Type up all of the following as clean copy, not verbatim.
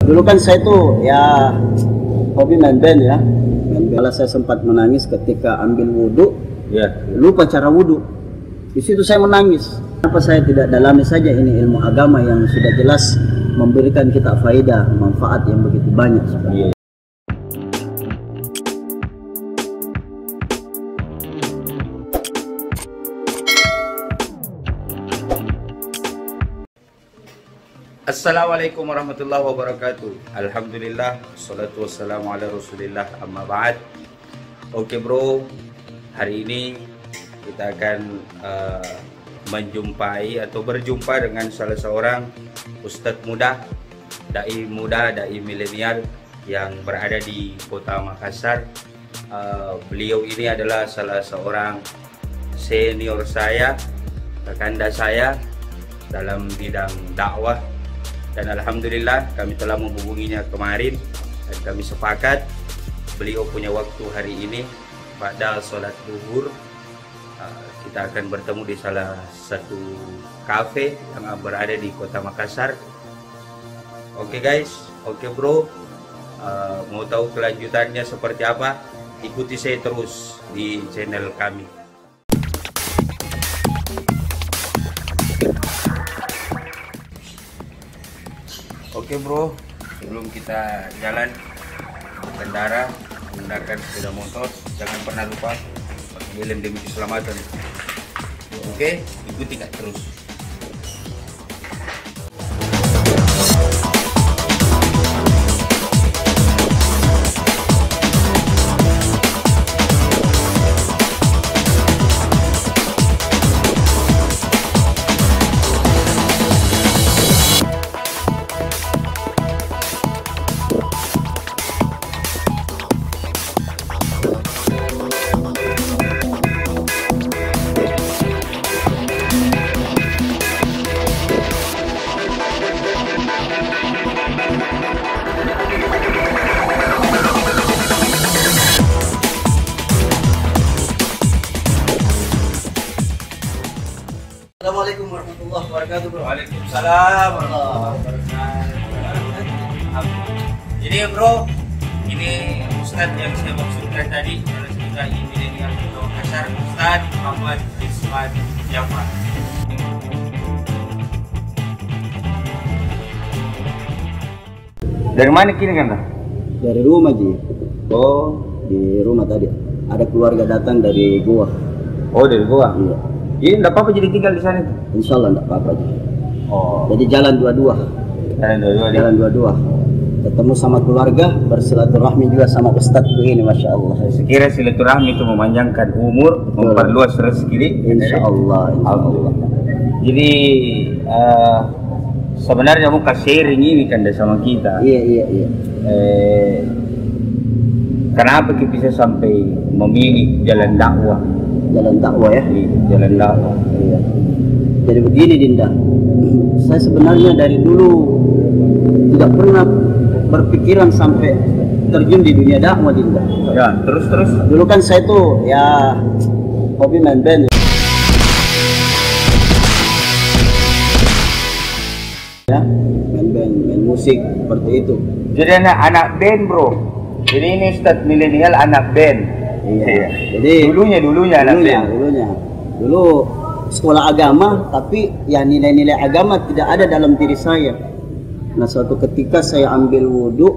Dulu kan saya tuh ya hobi main band ya. Main band. Saya sempat menangis ketika ambil wudhu, lupa cara wudhu. Di situ saya menangis. Kenapa saya tidak dalami saja ini ilmu agama yang sudah jelas memberikan kita faedah, manfaat yang begitu banyak sebenarnya. Assalamualaikum warahmatullahi wabarakatuh. Alhamdulillah, salatu wassalamu ala rasulillah, amma ba'd. Oke bro, hari ini kita akan menjumpai atau berjumpa dengan salah seorang ustadz muda, dai milenial yang berada di kota Makassar. Beliau ini adalah salah seorang senior saya, kakanda saya dalam bidang dakwah. Dan alhamdulillah kami telah menghubunginya kemarin dan kami sepakat beliau punya waktu hari ini pada sholat zuhur. Kita akan bertemu di salah satu kafe yang berada di kota Makassar. Oke guys, oke bro, mau tahu kelanjutannya seperti apa? Ikuti saya terus di channel kami. Oke bro, sebelum kita jalan berkendara menggunakan sepeda motor, jangan pernah lupa pakai helm demi keselamatan. Oke, ikuti kak terus. Assalamualaikum warahmatullahi wabarakatuh bro. Waalaikumsalam warahmatullahi wabarakatuh. Jadi ya bro, ini Ustadz yang saya maksudkan tadi adalah cerita milenial di Makassar, Ustadz Muhammad Rizwan Jafar. Dari mana kini kan? Dari rumah Ji. Oh, di rumah tadi. Ada keluarga datang dari Goa. Oh, dari Goa? Iya. Ini enggak apa-apa jadi tinggal di sana? Insya Allah enggak apa-apa Ji. Oh. Jadi jalan dua-dua. Jalan dua-dua. Ketemu sama keluarga, bersilaturahmi juga sama ustadzku ini, masya Allah. Sekira silaturahmi itu memanjangkan umur, memperluas rezeki. Insya Allah. Jadi sebenarnya muka sharing ini kan sama kita. Iya. Kenapa kita bisa sampai memilih jalan dakwah? Jalan dakwah ya. Jalan dakwah. Iya. Jadi begini Dinda, saya sebenarnya dari dulu tidak pernah berpikiran sampai terjun di dunia dakwah Dinda. Ya, terus. Dulu kan saya tuh ya hobi main band. Ya, main musik seperti itu. Jadi anak band bro. Jadi ini Ustadz milenial anak band. Iya. Jadi dulunya anak band. Dulu sekolah agama, tapi ya nilai-nilai agama tidak ada dalam diri saya. Nah suatu ketika saya ambil wudhu,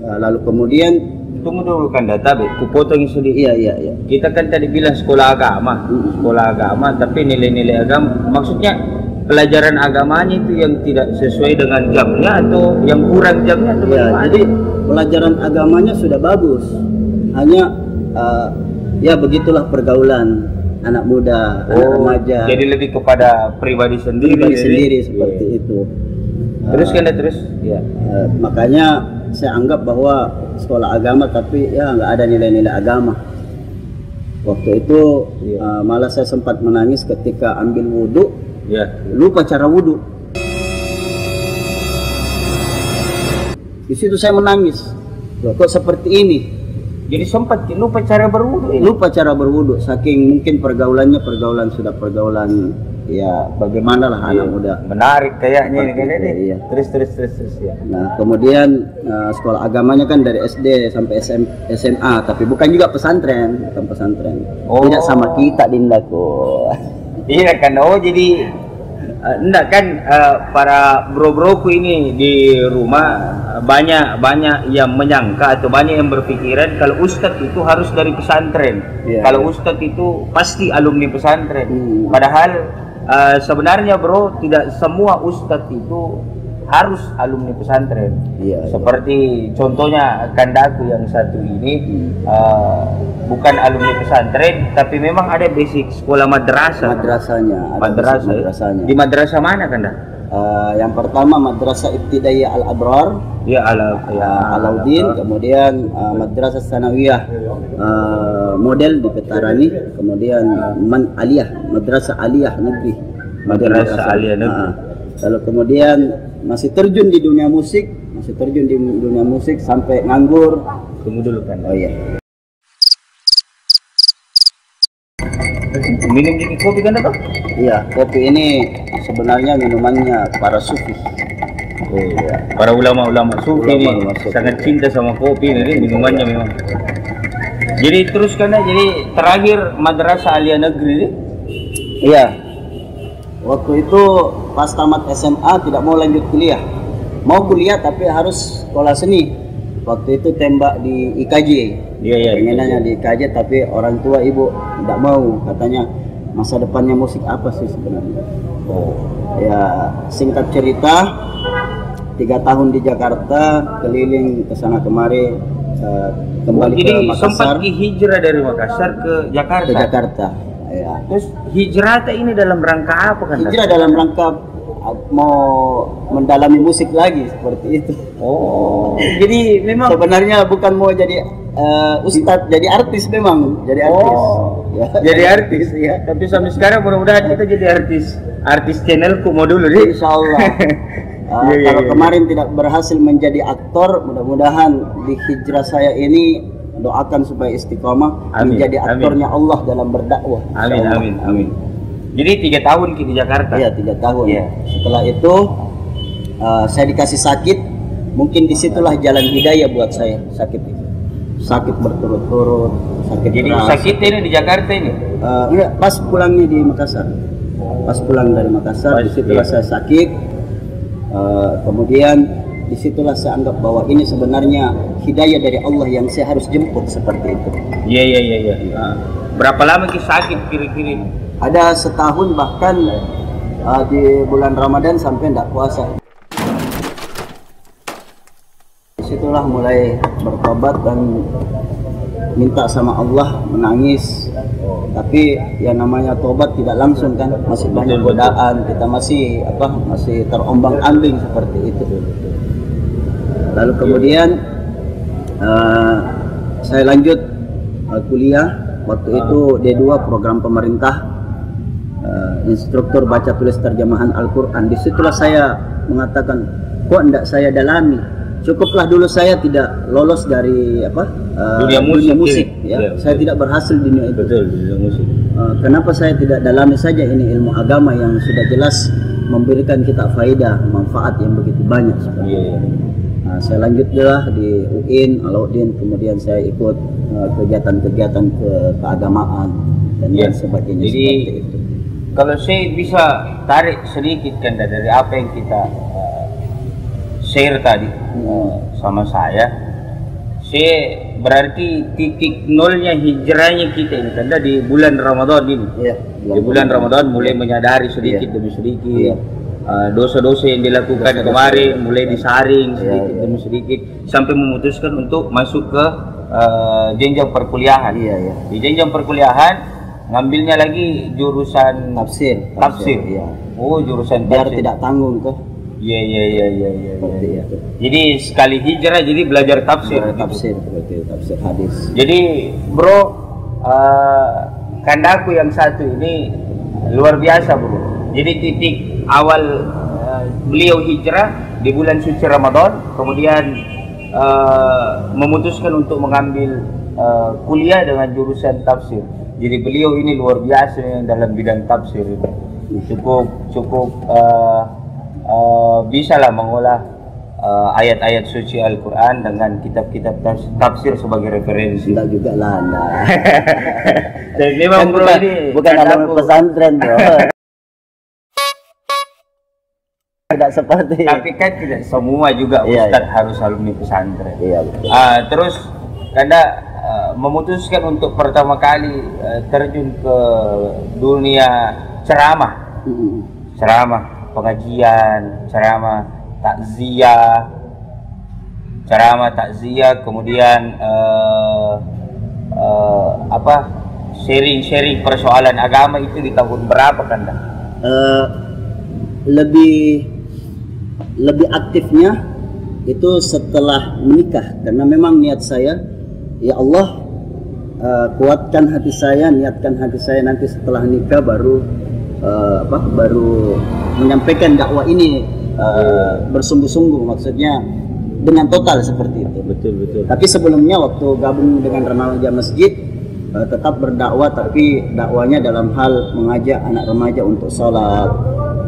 lalu kemudian tunggu dulu kan data ku potong sedikit. Iya. Kita kan tadi bilang sekolah agama, tapi nilai-nilai agama maksudnya pelajaran agamanya itu yang tidak sesuai dengan jamnya atau yang kurang jamnya atau bagaimana? Jadi pelajaran agamanya sudah bagus, hanya ya begitulah pergaulan anak muda, anak remaja. Jadi lebih kepada pribadi sendiri seperti itu. Terus ya. Makanya saya anggap bahwa sekolah agama tapi ya nggak ada nilai-nilai agama. Waktu itu malah saya sempat menangis ketika ambil wudhu, lupa cara wudhu. Di situ saya menangis. Loh, kok seperti ini? Jadi sempat lupa cara berwudu ini. Lupa cara berwudu, saking mungkin pergaulan sudah pergaulan ya bagaimana lah anak muda. Menarik kayaknya ini kan ini. Iya. Terus ya. Nah kemudian sekolah agamanya kan dari SD sampai SMA, tapi bukan juga pesantren, bukan pesantren. Tidak sama kita Dindaku. Iya kan, jadi enggak kan para bro-broku ini di rumah banyak yang menyangka atau banyak yang berpikiran kalau ustadz itu harus dari pesantren. Kalau ustadz itu pasti alumni pesantren. Padahal sebenarnya bro, tidak semua ustadz itu harus alumni pesantren. Seperti contohnya kandaku yang satu ini bukan alumni pesantren, tapi memang ada basic sekolah madrasah. Madrasahnya. Di madrasah mana kanda? Yang pertama Madrasah Ibtidaiyah Al-Abrar, Alauddin, kemudian Madrasah Sanawiyah model di Petarani, kemudian Madrasah Aliyah Negeri. Madrasah Aliyah Negeri. Lalu kemudian masih terjun di dunia musik sampai nganggur. Tunggu dulu kan. Oh iya. Minum dikit kopi kan toh? Iya, kopi ini sebenarnya minumannya para sufi. Oh iya. Para ulama-ulama sufi ini sangat cinta sama kopi ini, minumannya memang. Jadi terus kan, jadi terakhir Madrasah Aliyah Negeri ini? Iya. Waktu itu pas tamat SMA tidak mau lanjut kuliah. Mau kuliah tapi harus sekolah seni. Waktu itu tembak di IKJ. Pengenannya di IKJ, tapi orang tua ibu tidak mau, katanya masa depannya musik apa sih sebenarnya. Ya singkat cerita, 3 tahun di Jakarta, keliling ke sana kemari, kembali ke Makassar. Jadi sempat hijrah dari Makassar ke Jakarta. Ke Jakarta. Ya. Terus hijrah ini dalam rangka apa kan? Hijrah dalam rangka mau mendalami musik lagi seperti itu. Jadi memang sebenarnya bukan mau jadi ustadz, jadi artis memang, jadi artis. Jadi artis ya. Tapi sampai sekarang mudah-mudahan kita jadi artis channelku mau dulu deh. Insyaallah. Kalau kemarin tidak berhasil menjadi aktor, mudah-mudahan di hijrah saya ini doakan supaya istiqomah menjadi aktornya Allah dalam berdakwah. Amin. Jadi 3 tahun di Jakarta. Iya, 3 tahun. Setelah itu saya dikasih sakit. Mungkin disitulah jalan hidayah buat saya. Sakit berturut-turut. Jadi sakit ini di Jakarta ini? Enggak, pas pulangnya di Makassar. Pas pulang dari Makassar, disitulah saya sakit. Kemudian disitulah saya anggap bahwa ini sebenarnya hidayah dari Allah yang saya harus jemput seperti itu. Iya. Berapa lama sakit kira-kira? Ada setahun, bahkan di bulan Ramadan sampai tidak puasa. Disitulah mulai bertobat dan minta sama Allah, menangis. Tapi yang namanya tobat tidak langsung kan, masih banyak godaan, kita masih terombang-ambing seperti itu. Lalu kemudian saya lanjut kuliah. Waktu itu D2 program pemerintah, instruktur baca tulis terjemahan Al-Quran. Disitulah saya mengatakan, kok tidak saya dalami, cukuplah dulu saya tidak lolos dari dunia musik ya. Saya tidak berhasil di dunia itu. Dunia musik. Kenapa saya tidak dalami saja ini ilmu agama yang sudah jelas memberikan kita faedah, manfaat yang begitu banyak seperti saya lanjutlah di UIN, Alauddin, kemudian saya ikut kegiatan-kegiatan keagamaan dan lain sebagainya. Jadi itu. Kalau saya bisa tarik sedikit kan dari apa yang kita share tadi sama saya berarti titik nolnya hijrahnya kita ini kan di bulan Ramadan ini. Di bulan Ramadan mulai menyadari sedikit demi sedikit. Dosa-dosa yang dilakukan kemarin mulai disaring sedikit demi sedikit sampai memutuskan untuk masuk ke jenjang perkuliahan. Di jenjang perkuliahan ngambilnya lagi jurusan tafsir. Jurusan biar tidak tanggung tuh. Iya. Jadi sekali hijrah jadi belajar tafsir. Tafsir hadis. Jadi bro, kandaku yang satu ini luar biasa bro. Jadi titik awal beliau hijrah di bulan suci Ramadan, kemudian memutuskan untuk mengambil kuliah dengan jurusan tafsir. Jadi beliau ini luar biasa dalam bidang tafsir ini. cukup bisa lah mengolah ayat-ayat suci Al-Quran dengan kitab-kitab tafsir sebagai referensi. Enggak juga lah Anda. Dan memang bro, ini bukan alumni pesantren bro. Tidak seperti. Tapi kan tidak semua juga Ustadz harus alumni pesantren. Iya betul. Terus Anda memutuskan untuk pertama kali terjun ke dunia ceramah, ceramah pengajian, ceramah takziah, kemudian sharing persoalan agama itu di tahun berapa kan? Lebih aktifnya itu setelah menikah, karena memang niat saya, ya Allah kuatkan hati saya, niatkan hati saya nanti setelah nikah baru menyampaikan dakwah ini bersungguh-sungguh, maksudnya dengan total seperti itu. Betul. Tapi sebelumnya waktu gabung dengan remaja masjid tetap berdakwah, tapi dakwanya dalam hal mengajak anak remaja untuk sholat,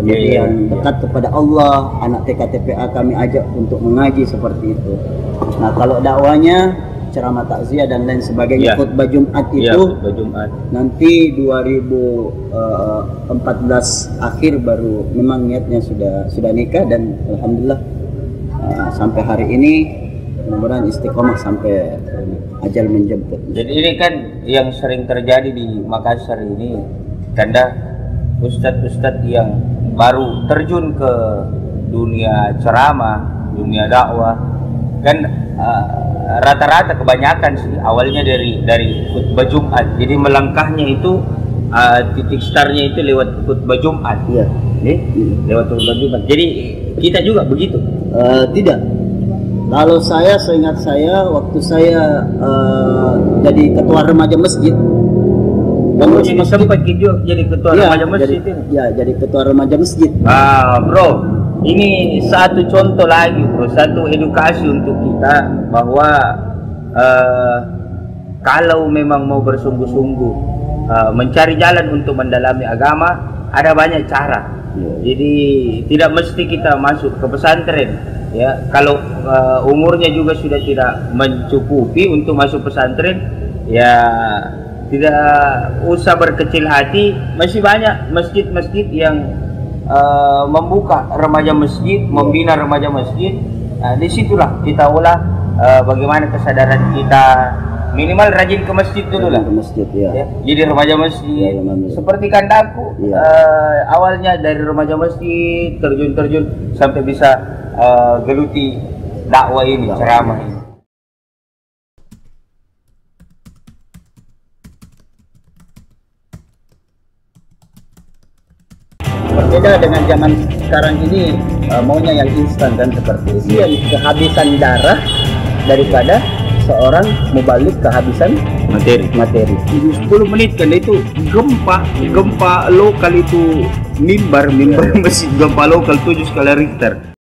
kemudian dekat kepada Allah. Anak TKTPA kami ajak untuk mengaji seperti itu. Nah kalau dakwanya ceramah takziah dan lain sebagainya, khutbah Jumat itu nanti 2014 akhir baru memang niatnya sudah nikah, dan alhamdulillah sampai hari ini mudah-mudahan istiqomah sampai ajal menjemput. Jadi ini kan yang sering terjadi di Makassar ini, karena ustadz-ustadz yang baru terjun ke dunia ceramah, dunia dakwah kan rata-rata kebanyakan sih awalnya dari khutbah Jumat. Jadi melangkahnya itu titik startnya itu lewat khutbah Jumat. Iya. Lewat khutbah Jumat. Jadi kita juga begitu? Tidak. Kalau saya seingat saya waktu saya jadi ketua remaja masjid. Jadi sempat juga jadi ketua remaja masjid ini? Ya, jadi ketua remaja masjid. Bro, ini satu contoh lagi bro, satu edukasi untuk kita bahwa kalau memang mau bersungguh-sungguh mencari jalan untuk mendalami agama, ada banyak cara. Jadi tidak mesti kita masuk ke pesantren, ya. Kalau umurnya juga sudah tidak mencukupi untuk masuk pesantren, ya tidak usah berkecil hati. Masih banyak masjid-masjid yang membuka remaja masjid, membina remaja masjid. Disitulah kita ulah bagaimana kesadaran kita, minimal rajin ke masjid dulu lah. Ke masjid, ya. Jadi remaja masjid. Seperti kandaku, awalnya dari remaja masjid terjun sampai bisa geluti dakwah ini, ceramah ini. Berbeda dengan zaman sekarang ini, maunya yang instan kan, seperti itu, yang kehabisan darah daripada seorang mubalik kehabisan materi. 10 menit kan itu gempa lokal itu mimbar masih gempa lokal 7 skala Richter.